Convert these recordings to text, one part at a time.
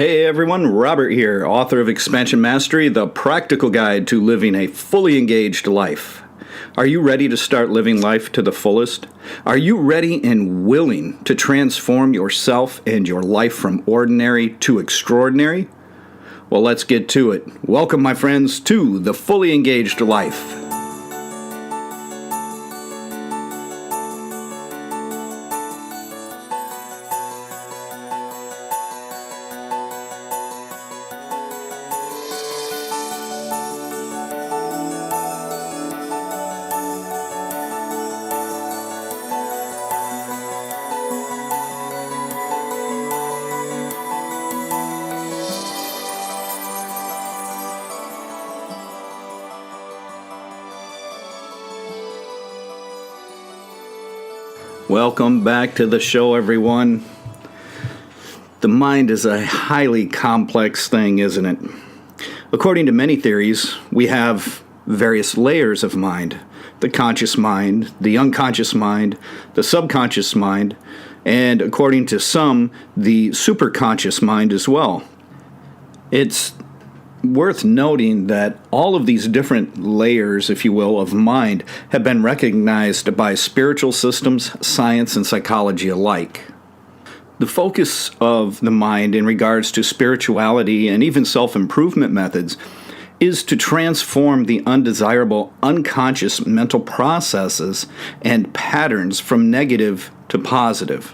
Hey everyone, Robert here, author of Expansion Mastery, the practical guide to living a fully engaged life. Are you ready to start living life to the fullest? Are you ready and willing to transform yourself and your life from ordinary to extraordinary? Well, let's get to it. Welcome, my friends, to the Fully Engaged Life. Welcome back to the show, everyone. The mind is a highly complex thing, isn't it? According to many theories, we have various layers of mind. The conscious mind, the unconscious mind, the subconscious mind, and according to some, the superconscious mind as well. It's worth noting that all of these different layers, if you will, of mind have been recognized by spiritual systems, science, and psychology alike. The focus of the mind in regards to spirituality and even self-improvement methods is to transform the undesirable unconscious mental processes and patterns from negative to positive,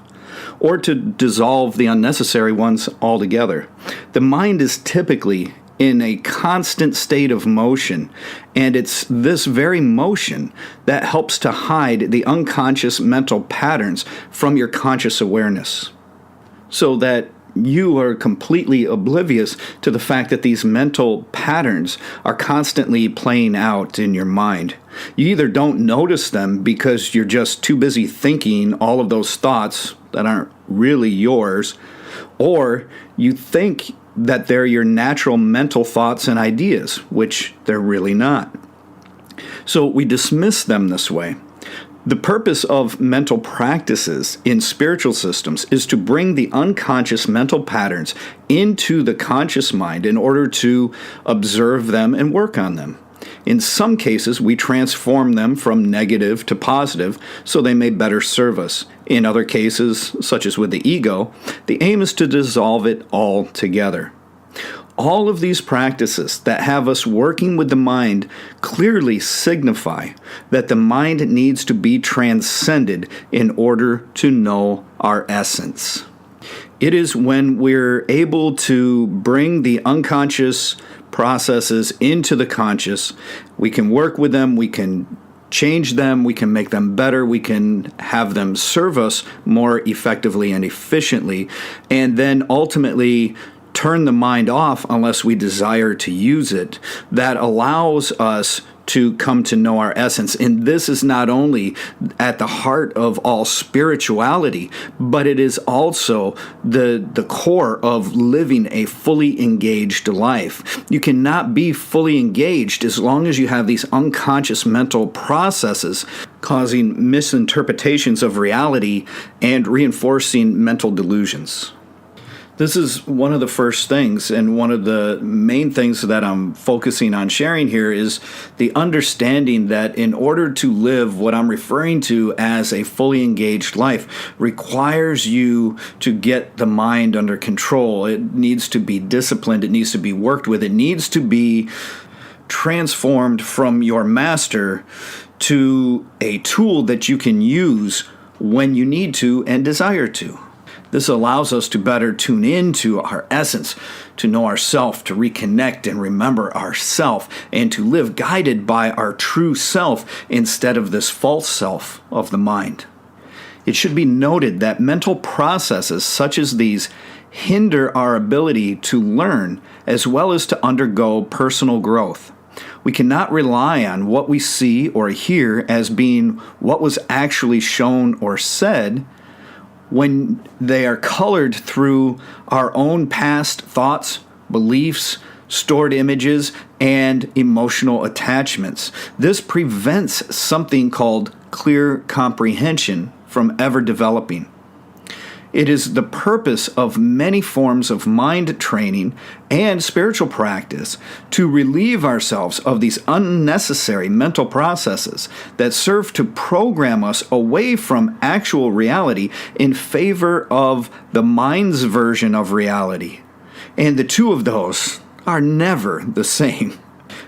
or to dissolve the unnecessary ones altogether. The mind is typically in a constant state of motion, and it's this very motion that helps to hide the unconscious mental patterns from your conscious awareness, so that you are completely oblivious to the fact that these mental patterns are constantly playing out in your mind. You either don't notice them because you're just too busy thinking all of those thoughts that aren't really yours, or you think that they're your natural mental thoughts and ideas, which they're really not. So we dismiss them this way. The purpose of mental practices in spiritual systems is to bring the unconscious mental patterns into the conscious mind in order to observe them and work on them. In some cases, we transform them from negative to positive so they may better serve us. In other cases, such as with the ego, the aim is to dissolve it altogether. All of these practices that have us working with the mind clearly signify that the mind needs to be transcended in order to know our essence. It is when we're able to bring the unconscious processes into the conscious, we can work with them, we can change them, we can make them better, we can have them serve us more effectively and efficiently, and then ultimately turn the mind off unless we desire to use it. That allows us to come to know our essence. And this is not only at the heart of all spirituality, but it is also the core of living a fully engaged life. You cannot be fully engaged as long as you have these unconscious mental processes causing misinterpretations of reality and reinforcing mental delusions. This is one of the first things, and one of the main things that I'm focusing on sharing here is the understanding that in order to live what I'm referring to as a fully engaged life requires you to get the mind under control. It needs to be disciplined. It needs to be worked with. It needs to be transformed from your master to a tool that you can use when you need to and desire to. This allows us to better tune into our essence, to know ourself, to reconnect and remember ourself, and to live guided by our true self instead of this false self of the mind. It should be noted that mental processes such as these hinder our ability to learn as well as to undergo personal growth. We cannot rely on what we see or hear as being what was actually shown or said when they are colored through our own past thoughts, beliefs, stored images, and emotional attachments. This prevents something called clear comprehension from ever developing. It is the purpose of many forms of mind training and spiritual practice to relieve ourselves of these unnecessary mental processes that serve to program us away from actual reality in favor of the mind's version of reality. And the two of those are never the same.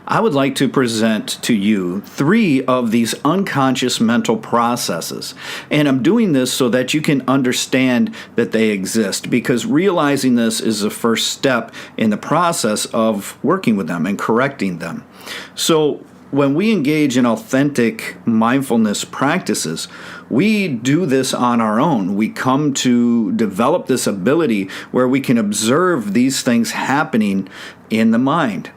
I would like to present to you 3 of these unconscious mental processes. And I'm doing this so that you can understand that they exist, because realizing this is the first step in the process of working with them and correcting them. So when we engage in authentic mindfulness practices, we do this on our own. We come to develop this ability where we can observe these things happening in the mind.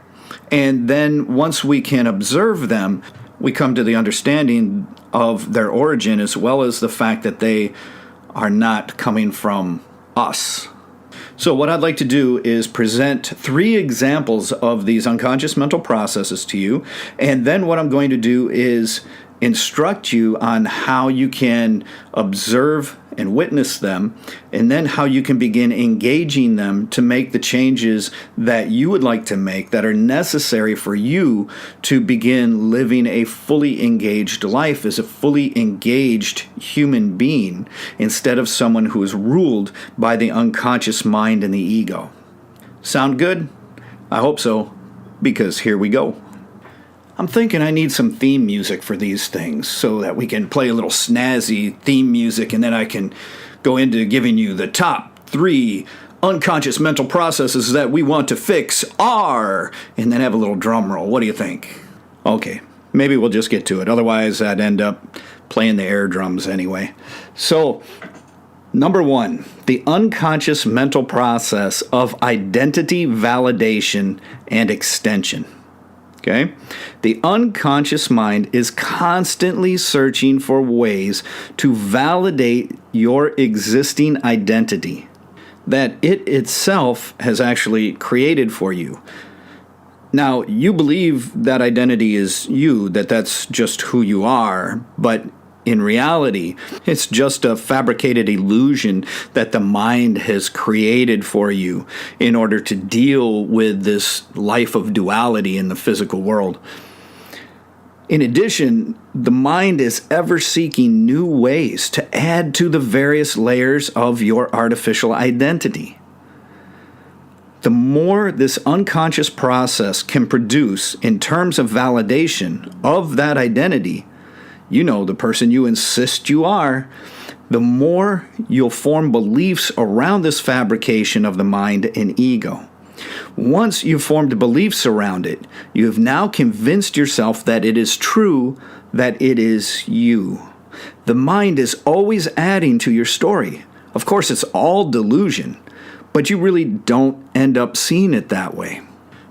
And then once we can observe them, we come to the understanding of their origin, as well as the fact that they are not coming from us. So what I'd like to do is present 3 examples of these unconscious mental processes to you. And then what I'm going to do is instruct you on how you can observe and witness them, and then how you can begin engaging them to make the changes that you would like to make that are necessary for you to begin living a fully engaged life as a fully engaged human being, instead of someone who is ruled by the unconscious mind and the ego. Sound good? I hope so, because here we go. I'm thinking I need some theme music for these things so that we can play a little snazzy theme music, and then I can go into giving you the top 3 unconscious mental processes that we want to fix are, and then have a little drum roll. What do you think? Okay, maybe we'll just get to it. Otherwise, I'd end up playing the air drums anyway. So, number 1, the unconscious mental process of identity validation and extension. Okay? The unconscious mind is constantly searching for ways to validate your existing identity that it itself has actually created for you. Now, you believe that identity is you, that that's just who you are, but in reality, it's just a fabricated illusion that the mind has created for you in order to deal with this life of duality in the physical world. In addition, the mind is ever seeking new ways to add to the various layers of your artificial identity. The more this unconscious process can produce in terms of validation of that identity, you know, the person you insist you are, the more you'll form beliefs around this fabrication of the mind and ego. Once you've formed beliefs around it, you have now convinced yourself that it is true, that it is you. The mind is always adding to your story. Of course, it's all delusion, but you really don't end up seeing it that way.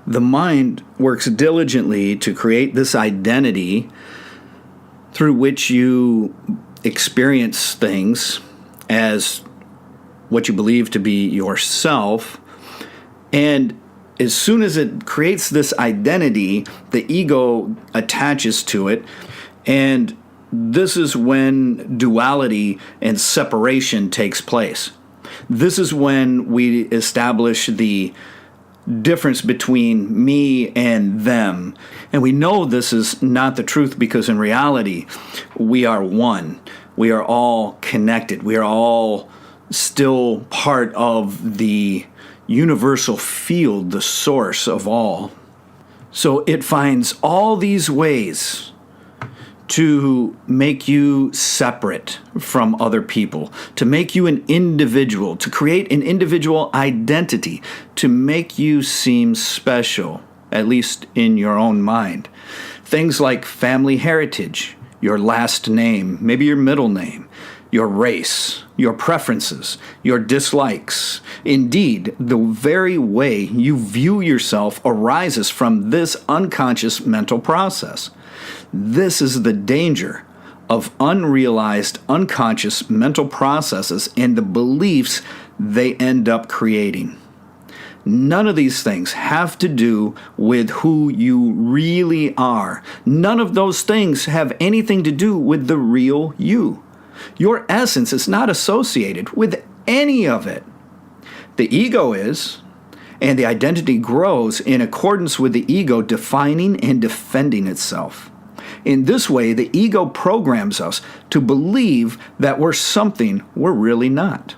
The mind works diligently to create this identity through which you experience things as what you believe to be yourself. And as soon as it creates this identity, the ego attaches to it. And this is when duality and separation takes place. This is when we establish the difference between me and them. And we know this is not the truth, because in reality, we are one. We are all connected. We are all still part of the universal field, the source of all. So it finds all these ways to make you separate from other people, to make you an individual, to create an individual identity, to make you seem special, at least in your own mind. Things like family heritage, your last name, maybe your middle name, your race, your preferences, your dislikes. Indeed, the very way you view yourself arises from this unconscious mental process. This is the danger of unrealized unconscious mental processes and the beliefs they end up creating. None of these things have to do with who you really are. None of those things have anything to do with the real you. Your essence is not associated with any of it. The ego is, and the identity grows in accordance with the ego defining and defending itself. In this way, the ego programs us to believe that we're something we're really not,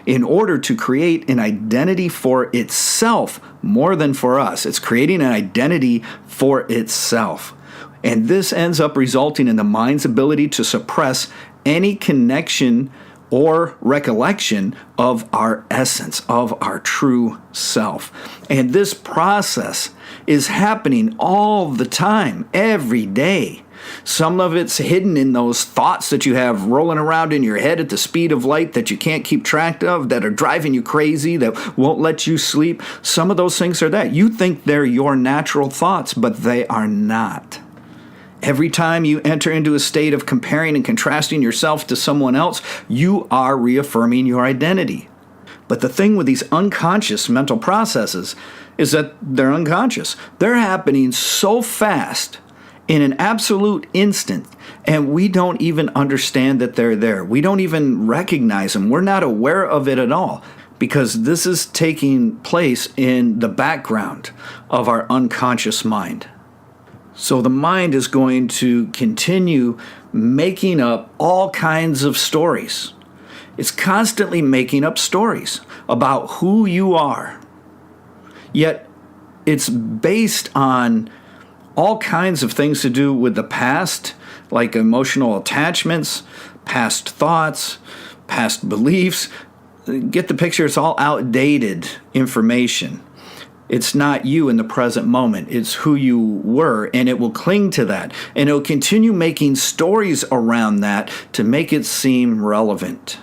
in order to create an identity for itself more than for us. It's creating an identity for itself. And this ends up resulting in the mind's ability to suppress any connection or recollection of our essence, of our true self. And this process is happening all the time, every day. Some of it's hidden in those thoughts that you have rolling around in your head at the speed of light that you can't keep track of, that are driving you crazy, that won't let you sleep. Some of those things are that. You think they're your natural thoughts, but they are not. Every time you enter into a state of comparing and contrasting yourself to someone else, you are reaffirming your identity. But the thing with these unconscious mental processes is that they're unconscious. They're happening so fast, in an absolute instant, and we don't even understand that they're there. We don't even recognize them. We're not aware of it at all, because this is taking place in the background of our unconscious mind. So the mind is going to continue making up all kinds of stories. It's constantly making up stories about who you are. Yet it's based on all kinds of things to do with the past, like emotional attachments, past thoughts, past beliefs. Get the picture, it's all outdated information. It's not you in the present moment. It's who you were, and it will cling to that. And it will continue making stories around that to make it seem relevant.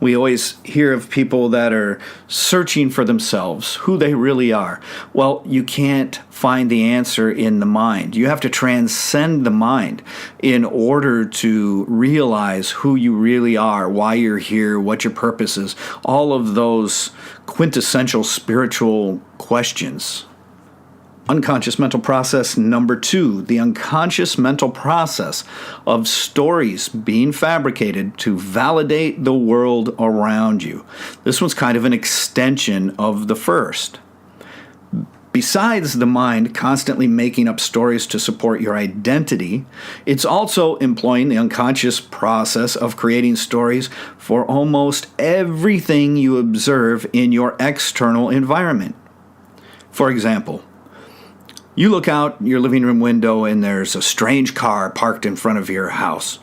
We always hear of people that are searching for themselves, who they really are. Well, you can't find the answer in the mind. You have to transcend the mind in order to realize who you really are, why you're here, what your purpose is, all of those quintessential spiritual questions. Unconscious mental process number 2, the unconscious mental process of stories being fabricated to validate the world around you. This one's kind of an extension of the first. Besides the mind constantly making up stories to support your identity, it's also employing the unconscious process of creating stories for almost everything you observe in your external environment. For example, you look out your living room window and there's a strange car parked in front of your house.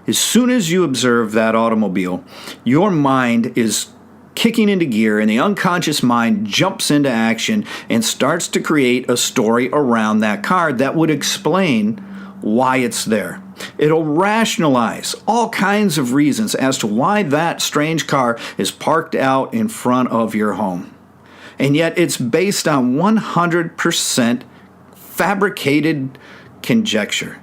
As soon as you observe that automobile, your mind is kicking into gear and the unconscious mind jumps into action and starts to create a story around that car that would explain why it's there. It'll rationalize all kinds of reasons as to why that strange car is parked out in front of your home. And yet it's based on 100% fabricated conjecture.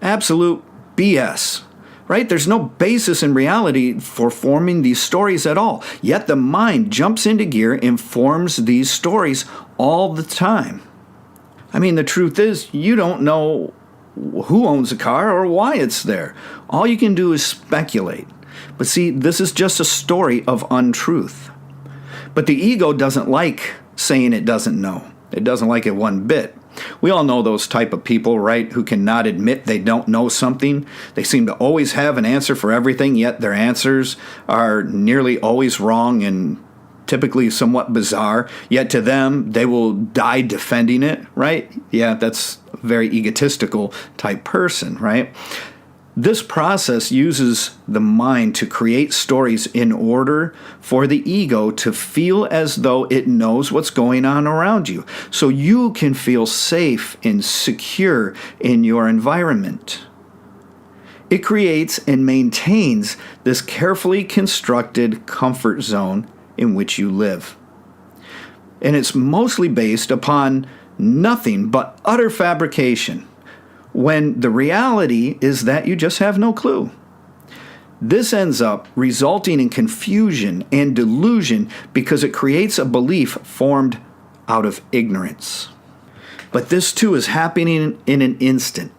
Absolute BS, right? There's no basis in reality for forming these stories at all. Yet the mind jumps into gear and forms these stories all the time. I mean, the truth is, you don't know who owns the car or why it's there. All you can do is speculate. But see, this is just a story of untruth. But the ego doesn't like saying it doesn't know. It doesn't like it one bit. We all know those type of people, right, who cannot admit they don't know something. They seem to always have an answer for everything, yet their answers are nearly always wrong and typically somewhat bizarre. Yet to them, they will die defending it, right? Yeah, that's a very egotistical type person, right? This process uses the mind to create stories in order for the ego to feel as though it knows what's going on around you, so you can feel safe and secure in your environment. It creates and maintains this carefully constructed comfort zone in which you live. And it's mostly based upon nothing but utter fabrication, when the reality is that you just have no clue. This ends up resulting in confusion and delusion because it creates a belief formed out of ignorance. But this too is happening in an instant.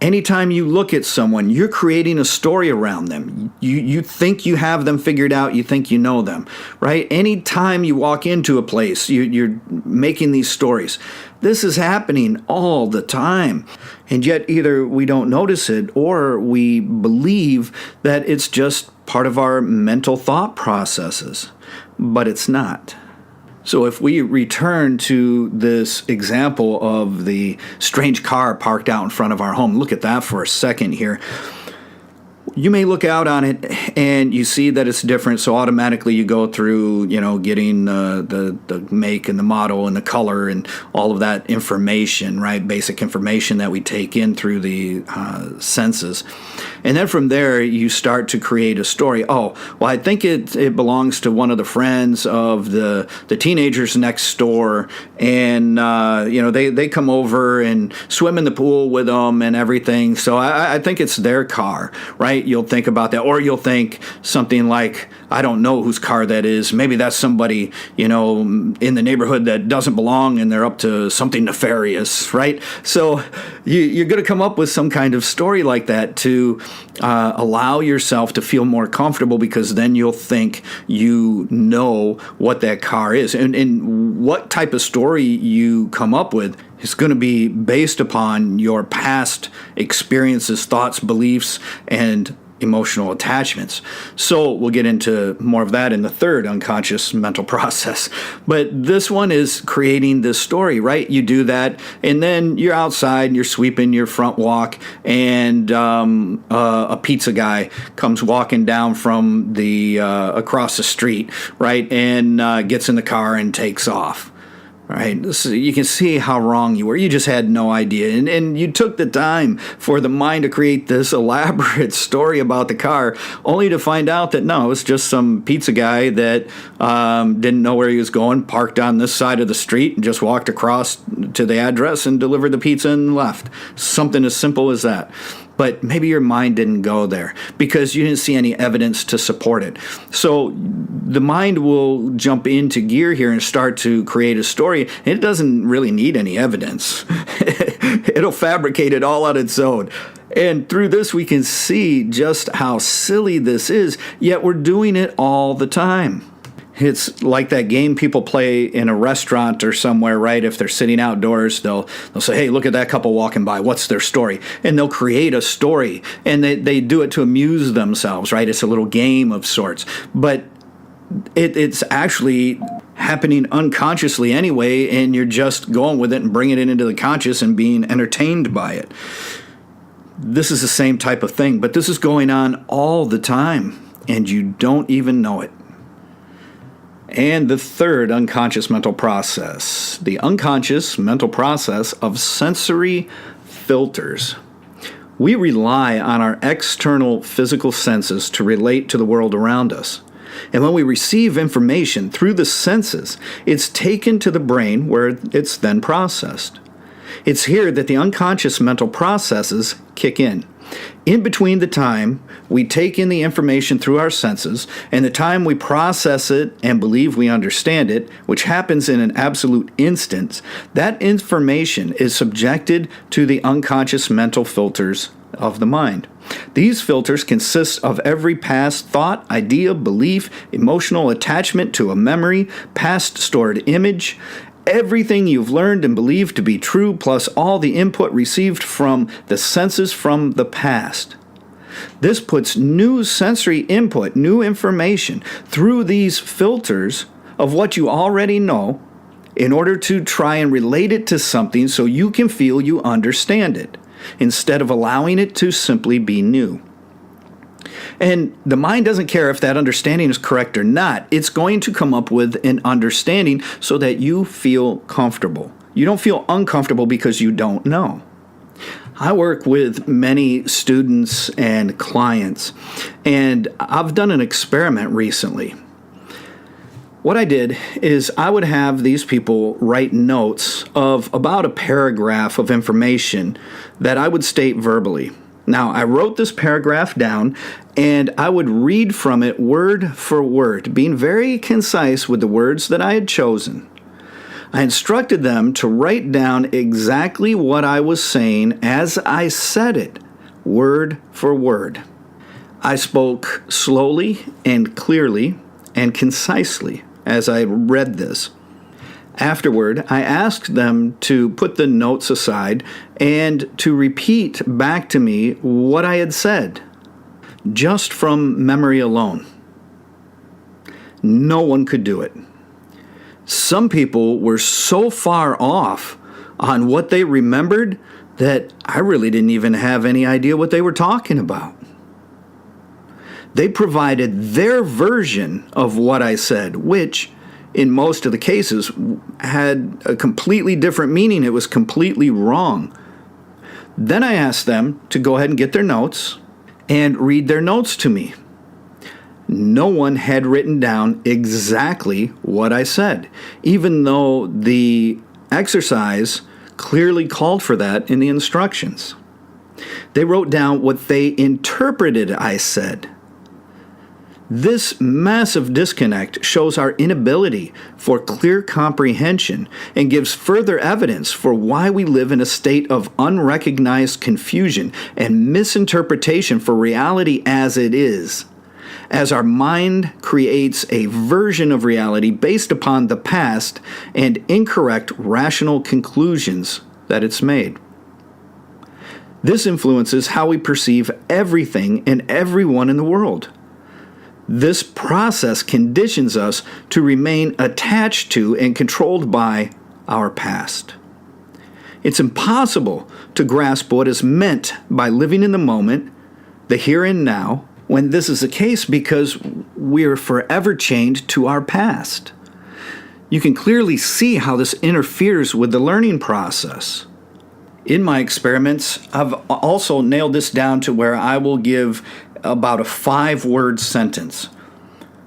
Anytime you look at someone, you're creating a story around them. You think you have them figured out. You think you know them, right? Anytime you walk into a place, you're making these stories. This is happening all the time. And yet either we don't notice it or we believe that it's just part of our mental thought processes. But it's not. So if we return to this example of the strange car parked out in front of our home, look at that for a second here. You may look out on it and you see that it's different, so automatically you go through, getting the make and the model and the color and all of that information, right? Basic information that we take in through the senses. And then from there, you start to create a story. Oh, well, I think it belongs to one of the friends of the teenagers next door, and they come over and swim in the pool with them and everything. So I think it's their car, right? You'll think about that, or you'll think something like, I don't know whose car that is. Maybe that's somebody, in the neighborhood that doesn't belong and they're up to something nefarious, right? So you're going to come up with some kind of story like that to allow yourself to feel more comfortable, because then you'll think you know what that car is. And what type of story you come up with is going to be based upon your past experiences, thoughts, beliefs, and emotional attachments. So we'll get into more of that in the third unconscious mental process. But this one is creating this story, right? You do that, and then you're outside and you're sweeping your front walk, and a pizza guy comes walking down from the across the street, right, and gets in the car and takes off. Right, so you can see how wrong you were. You just had no idea, and you took the time for the mind to create this elaborate story about the car, only to find out that no, it was just some pizza guy that didn't know where he was going, parked on this side of the street, and just walked across to the address and delivered the pizza and left. Something as simple as that. But maybe your mind didn't go there because you didn't see any evidence to support it. So the mind will jump into gear here and start to create a story, and it doesn't really need any evidence. It'll fabricate it all on its own. And through this, we can see just how silly this is, yet we're doing it all the time. It's like that game people play in a restaurant or somewhere, right? If they're sitting outdoors, they'll say, hey, look at that couple walking by. What's their story? And they'll create a story, and they do it to amuse themselves, right? It's a little game of sorts. But it's actually happening unconsciously anyway, and you're just going with it and bringing it into the conscious and being entertained by it. This is the same type of thing, but this is going on all the time, and you don't even know it. And the third unconscious mental process, the unconscious mental process of sensory filters. We rely on our external physical senses to relate to the world around us. And when we receive information through the senses, it's taken to the brain where it's then processed. It's here that the unconscious mental processes kick in. In between the time we take in the information through our senses and the time we process it and believe we understand it, which happens in an absolute instant, that information is subjected to the unconscious mental filters of the mind. These filters consist of every past thought, idea, belief, emotional attachment to a memory, past stored image, everything you've learned and believed to be true, plus all the input received from the senses from the past. This puts new sensory input, new information, through these filters of what you already know in order to try and relate it to something so you can feel you understand it, instead of allowing it to simply be new. And the mind doesn't care if that understanding is correct or not. It's going to come up with an understanding so that you feel comfortable. You don't feel uncomfortable because you don't know. I work with many students and clients, and I've done an experiment recently. What I did is I would have these people write notes of about a paragraph of information that I would state verbally. Now, I wrote this paragraph down, and I would read from it word for word, being very concise with the words that I had chosen. I instructed them to write down exactly what I was saying as I said it, word for word. I spoke slowly and clearly and concisely as I read this. Afterward, I asked them to put the notes aside and to repeat back to me what I had said, just from memory alone. No one could do it. Some people were so far off on what they remembered that I really didn't even have any idea what they were talking about. They provided their version of what I said, which, in most of the cases, had a completely different meaning. It was completely wrong. Then I asked them to go ahead and get their notes and read their notes to me. No one had written down exactly what I said, even though the exercise clearly called for that in the instructions. They wrote down what they interpreted I said. This massive disconnect shows our inability for clear comprehension and gives further evidence for why we live in a state of unrecognized confusion and misinterpretation for reality as it is, as our mind creates a version of reality based upon the past and incorrect rational conclusions that it's made. This influences how we perceive everything and everyone in the world. This process conditions us to remain attached to and controlled by our past. It's impossible to grasp what is meant by living in the moment, the here and now, when this is the case, because we are forever chained to our past. You can clearly see how this interferes with the learning process. In my experiments, I've also nailed this down to where I will give about a 5-word sentence.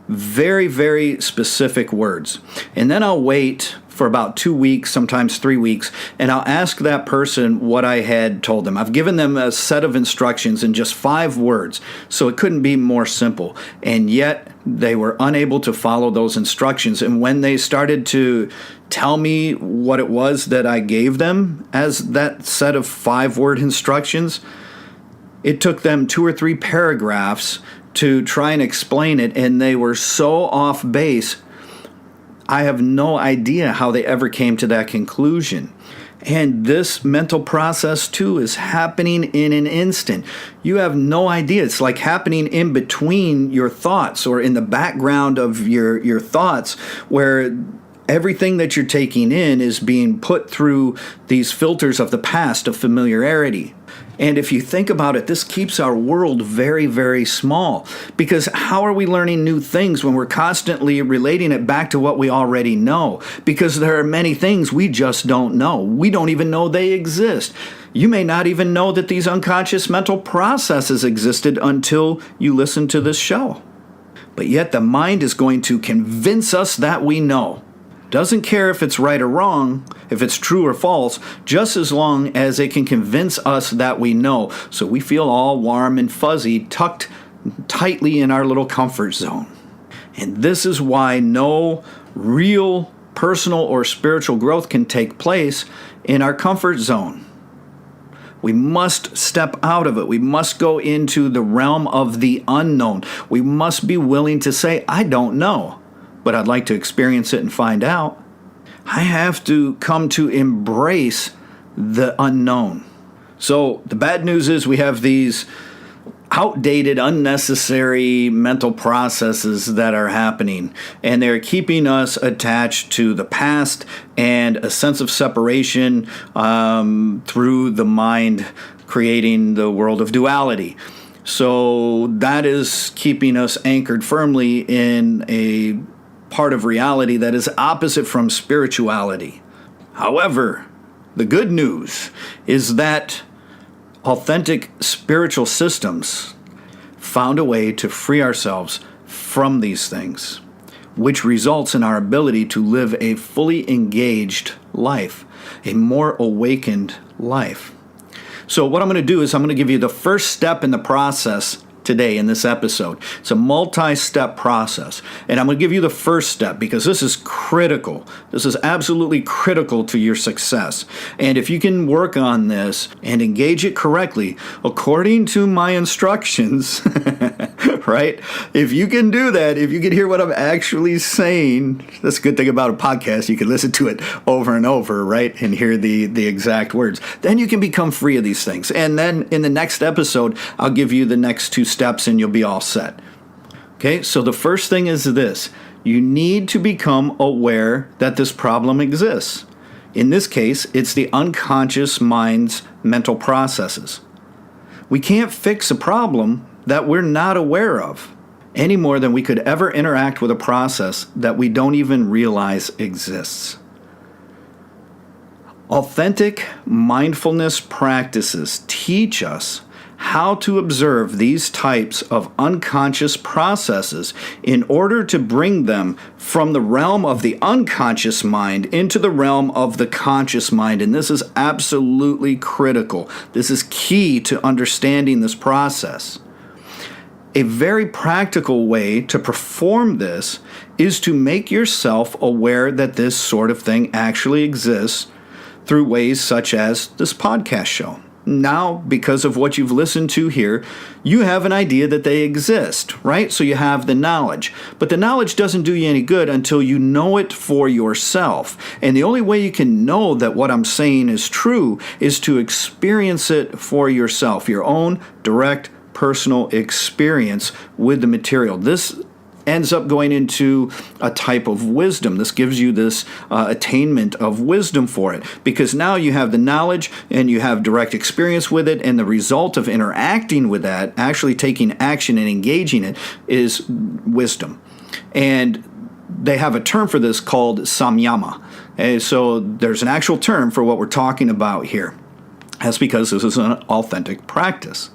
Very, very specific words. And then I'll wait for about 2 weeks, sometimes 3 weeks, and I'll ask that person what I had told them. I've given them a set of instructions in just 5 words, so it couldn't be more simple. And yet, they were unable to follow those instructions. And when they started to tell me what it was that I gave them as that set of 5-word instructions, it took them 2 or 3 paragraphs to try and explain it, and they were so off base. I have no idea how they ever came to that conclusion. And this mental process, too, is happening in an instant. You have no idea. It's like happening in between your thoughts or in the background of your thoughts, where everything that you're taking in is being put through these filters of the past, of familiarity. And if you think about it, this keeps our world very, very small. Because how are we learning new things when we're constantly relating it back to what we already know? Because there are many things we just don't know. We don't even know they exist. You may not even know that these unconscious mental processes existed until you listen to this show. But yet the mind is going to convince us that we know. Doesn't care if it's right or wrong, if it's true or false, just as long as it can convince us that we know. So we feel all warm and fuzzy, tucked tightly in our little comfort zone. And this is why no real personal or spiritual growth can take place in our comfort zone. We must step out of it. We must go into the realm of the unknown. We must be willing to say, I don't know, but I'd like to experience it and find out. I have to come to embrace the unknown. So the bad news is we have these outdated, unnecessary mental processes that are happening, and they're keeping us attached to the past and a sense of separation through the mind, creating the world of duality. So that is keeping us anchored firmly in a part of reality that is opposite from spirituality. However, the good news is that authentic spiritual systems found a way to free ourselves from these things, which results in our ability to live a fully engaged life, a more awakened life. So what I'm going to do is I'm going to give you the first step in the process today in this episode. It's a multi-step process. And I'm going to give you the first step because this is critical. This is absolutely critical to your success. And if you can work on this and engage it correctly, according to my instructions, right? If you can do that, if you can hear what I'm actually saying, that's a good thing about a podcast. You can listen to it over and over, right? And hear the exact words. Then you can become free of these things. And then in the next episode, I'll give you the next 2 steps and you'll be all set. Okay, so the first thing is this. You need to become aware that this problem exists. In this case, it's the unconscious mind's mental processes. We can't fix a problem that we're not aware of, any more than we could ever interact with a process that we don't even realize exists. Authentic mindfulness practices teach us how to observe these types of unconscious processes in order to bring them from the realm of the unconscious mind into the realm of the conscious mind. And this is absolutely critical. This is key to understanding this process. A very practical way to perform this is to make yourself aware that this sort of thing actually exists through ways such as this podcast show. Now, because of what you've listened to here, you have an idea that they exist, right? So you have the knowledge. But the knowledge doesn't do you any good until you know it for yourself. And the only way you can know that what I'm saying is true is to experience it for yourself, your own direct personal experience with the material. This ends up going into a type of wisdom. This gives you this attainment of wisdom for it, because now you have the knowledge and you have direct experience with it, and the result of interacting with that, actually taking action and engaging it, is wisdom. And they have a term for this called samyama. And so there's an actual term for what we're talking about here. That's because this is an authentic practice.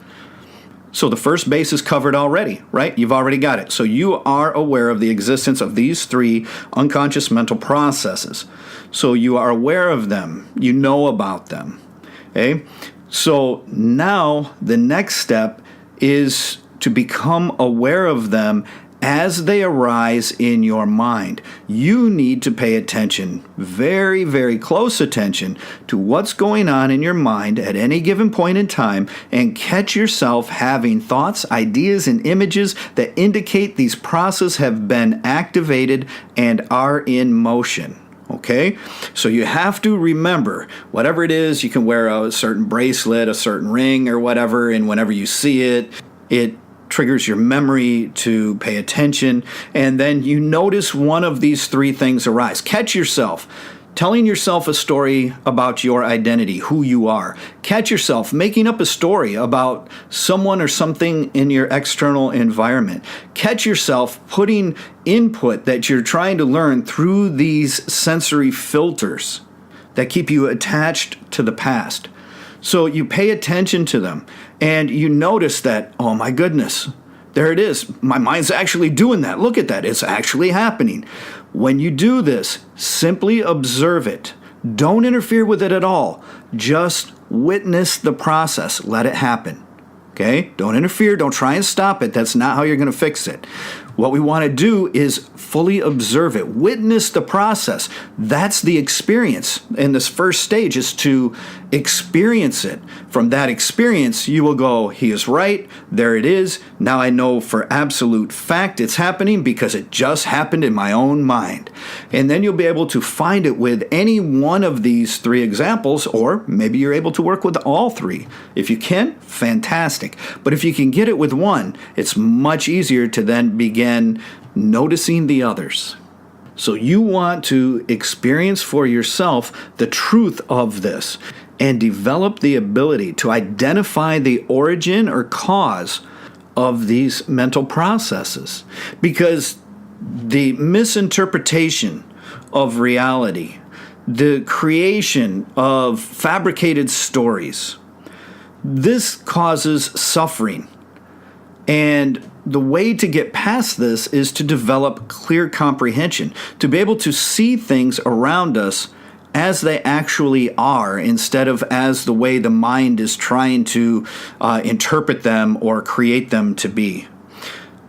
So the first base is covered already, right? You've already got it. So you are aware of the existence of these 3 unconscious mental processes. So you are aware of them. You know about them. Okay? So now the next step is to become aware of them as they arise in your mind. You need to pay attention, very, very close attention, to what's going on in your mind at any given point in time, and catch yourself having thoughts, ideas, and images that indicate these processes have been activated and are in motion. Okay? So you have to remember, whatever it is, you can wear a certain bracelet, a certain ring, or whatever, and whenever you see it, it triggers your memory to pay attention, and then you notice one of these 3 things arise. Catch yourself telling yourself a story about your identity, who you are. Catch yourself making up a story about someone or something in your external environment. Catch yourself putting input that you're trying to learn through these sensory filters that keep you attached to the past. So you pay attention to them, and you notice that, oh my goodness, there it is. My mind's actually doing that. Look at that. It's actually happening. When you do this, simply observe it. Don't interfere with it at all. Just witness the process. Let it happen. Okay? Don't interfere. Don't try and stop it. That's not how you're going to fix it. What we want to do is fully observe it. Witness the process. That's the experience. And this first stage is to experience it. From that experience, you will go, he is right. There it is. Now I know for absolute fact it's happening because it just happened in my own mind. And then you'll be able to find it with any one of these 3 examples, or maybe you're able to work with all 3. If you can, fantastic. But if you can get it with one, it's much easier to then begin noticing the others. So you want to experience for yourself the truth of this and develop the ability to identify the origin or cause of these mental processes. Because the misinterpretation of reality, the creation of fabricated stories, this causes suffering. And the way to get past this is to develop clear comprehension, to be able to see things around us as they actually are instead of as the way the mind is trying to interpret them or create them to be.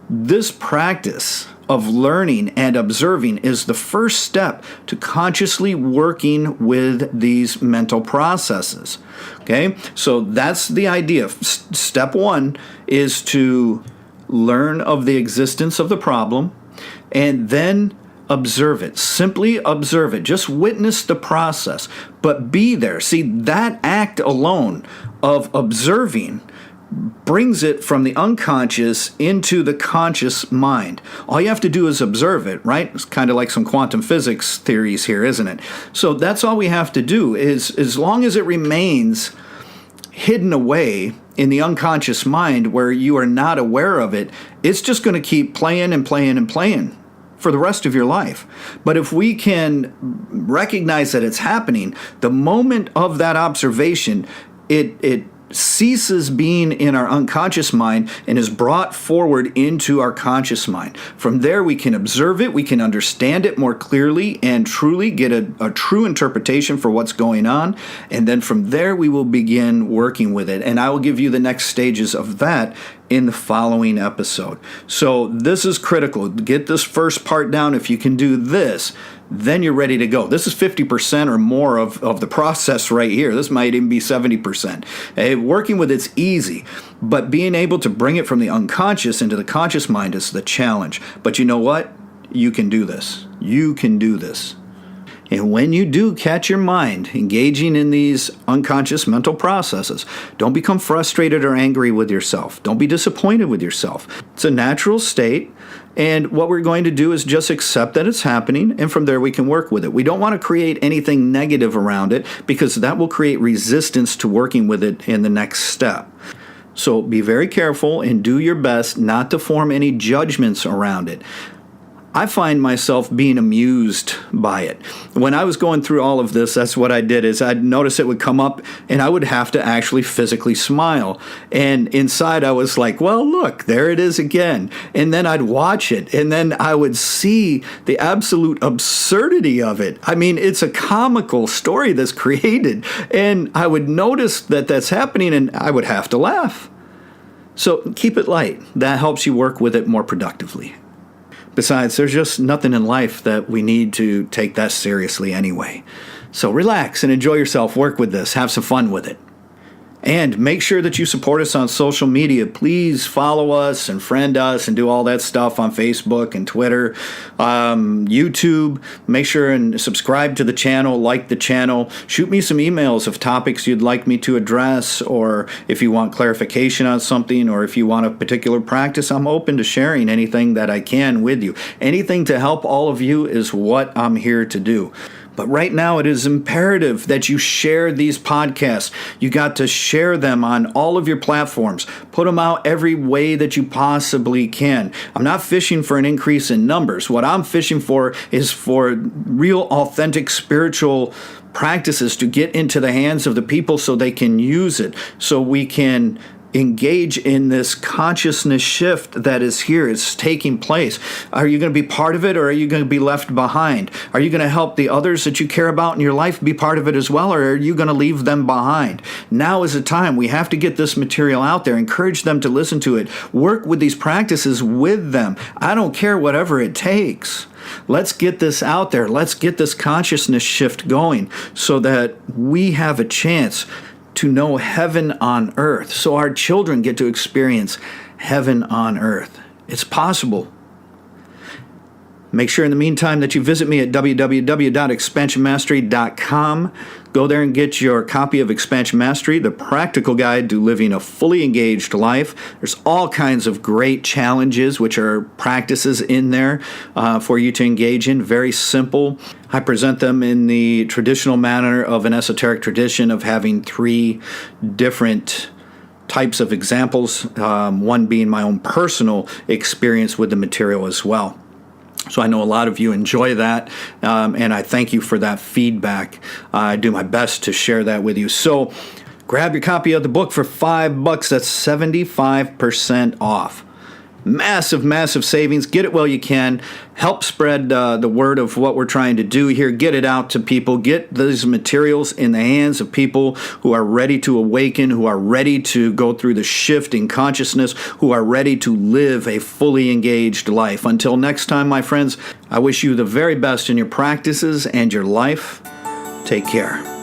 This practice of learning and observing is the first step to consciously working with these mental processes. Okay, so that's the idea. Step one is to learn of the existence of the problem and then observe it. Simply observe it. Just witness the process, but be there. See, that act alone of observing brings it from the unconscious into the conscious mind. All you have to do is observe it, right? It's kind of like some quantum physics theories here, isn't it? So that's all we have to do is, as long as it remains hidden away in the unconscious mind where you are not aware of it, it's just going to keep playing and playing and playing for the rest of your life. But if we can recognize that it's happening, the moment of that observation, it ceases being in our unconscious mind and is brought forward into our conscious mind. From there, we can observe it, we can understand it more clearly and truly get a true interpretation for what's going on. And then from there, we will begin working with it. And I will give you the next stages of that in the following episode. So this is critical. Get this first part down. If you can do this, then you're ready to go. This is 50% or more of the process right here. This might even be 70%. Working with it's easy, but being able to bring it from the unconscious into the conscious mind is the challenge. But you know what? You can do this. You can do this. And when you do catch your mind engaging in these unconscious mental processes, don't become frustrated or angry with yourself. Don't be disappointed with yourself. It's a natural state. And what we're going to do is just accept that it's happening, and from there we can work with it. We don't want to create anything negative around it because that will create resistance to working with it in the next step. So be very careful and do your best not to form any judgments around it. I find myself being amused by it. When I was going through all of this, that's what I did, is I'd notice it would come up and I would have to actually physically smile. And inside I was like, well, look, there it is again. And then I'd watch it and then I would see the absolute absurdity of it. I mean, it's a comical story that's created. And I would notice that that's happening and I would have to laugh. So keep it light. That helps you work with it more productively. Besides, there's just nothing in life that we need to take that seriously anyway. So relax and enjoy yourself. Work with this. Have some fun with it. And make sure that you support us on social media. Please follow us and friend us and do all that stuff on Facebook and Twitter, YouTube. Make sure and subscribe to the channel, like the channel. Shoot me some emails of topics you'd like me to address, or if you want clarification on something, or if you want a particular practice. I'm open to sharing anything that I can with you. Anything to help all of you is what I'm here to do. But right now, it is imperative that you share these podcasts. You got to share them on all of your platforms. Put them out every way that you possibly can. I'm not fishing for an increase in numbers. What I'm fishing for is for real, authentic spiritual practices to get into the hands of the people so they can use it, so we can engage in this consciousness shift that is here. It's taking place. Are you going to be part of it, or are you going to be left behind? Are you going to help the others that you care about in your life be part of it as well, or are you going to leave them behind? Now is the time. We have to get this material out there. Encourage them to listen to it. Work with these practices with them. I don't care, whatever it takes. Let's get this out there. Let's get this consciousness shift going so that we have a chance to know heaven on earth, so our children get to experience heaven on earth. It's possible. Make sure in the meantime that you visit me at www.expansionmastery.com. Go there and get your copy of Expansion Mastery, the practical guide to living a fully engaged life. There's all kinds of great challenges, which are practices in there for you to engage in. Very simple. I present them in the traditional manner of an esoteric tradition of having 3 different types of examples, one being my own personal experience with the material as well. So I know a lot of you enjoy that, and I thank you for that feedback. I do my best to share that with you. So grab your copy of the book for $5. That's 75% off. Massive, massive savings. Get it while you can. Help spread the word of what we're trying to do here. Get it out to people. Get these materials in the hands of people who are ready to awaken, who are ready to go through the shift in consciousness, who are ready to live a fully engaged life. Until next time, my friends, I wish you the very best in your practices and your life. Take care.